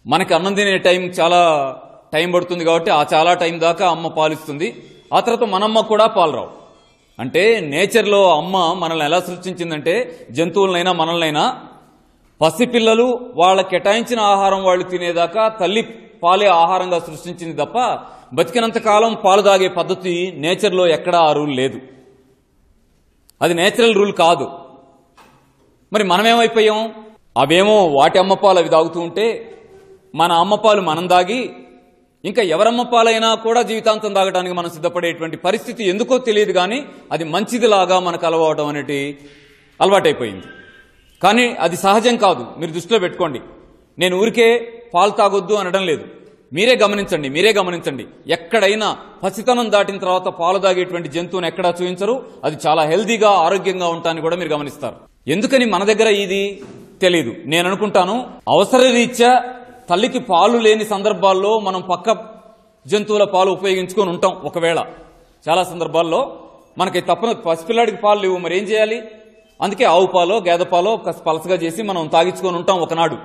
మనకి అన్నం తినే టైం చాలా టైం పడుతుంది కాబట్టి ఆ చాలా టైం దాకా అమ్మ పాలిస్తుంది. ఆ తర్వాత మనమ్మ కూడా పాలు రావు. అంటే నేచర్లో అమ్మ మనల్ని ఎలా సృష్టించిందంటే జంతువులనైనా మనల్నైనా పసిపిల్లలు వాళ్ళ కేటాయించిన ఆహారం వాళ్ళు తినేదాకా తల్లి పాలే ఆహారంగా సృష్టించింది తప్ప బతికినంత కాలం పాలు తాగే పద్ధతి నేచర్లో ఎక్కడా ఆ రూల్ లేదు. అది నేచురల్ రూల్ కాదు. మరి మనమేమైపోయాం? అవేమో వాటి అమ్మ పాలు అవి తాగుతూ ఉంటే మన అమ్మ పాలు మనం దాగి ఇంకా ఎవరమ్మ పాలైనా కూడా జీవితాంతం తాగడానికి మనం సిద్ధపడేటువంటి పరిస్థితి ఎందుకో తెలియదు, కానీ అది మంచిదిలాగా మనకు అలవాటం అనేటి అలవాటైపోయింది. కానీ అది సహజం కాదు. మీరు దృష్టిలో పెట్టుకోండి. నేను ఊరికే పాలు తాగొద్దు అనడం లేదు. మీరే గమనించండి. ఎక్కడైనా పసితనం దాటిన తర్వాత పాలు తాగేటువంటి జంతువుని ఎక్కడా చూపించరు. అది చాలా హెల్దీగా ఆరోగ్యంగా ఉంటానని కూడా మీరు గమనిస్తారు. ఎందుకని మన దగ్గర ఇది తెలియదు? నేను అనుకుంటాను అవసర రీత్యా తల్లికి పాలు లేని సందర్భాల్లో మనం పక్క జంతువుల పాలు ఉపయోగించుకొని ఉంటాం. ఒకవేళ చాలా సందర్భాల్లో మనకి తప్పన పసిపిల్లాడికి పాలు లేవు, మరి ఏం చేయాలి? అందుకే ఆవు పాలో గేదె పాలో పలసగా చేసి మనం తాగించుకొని ఉంటాం ఒకనాడు.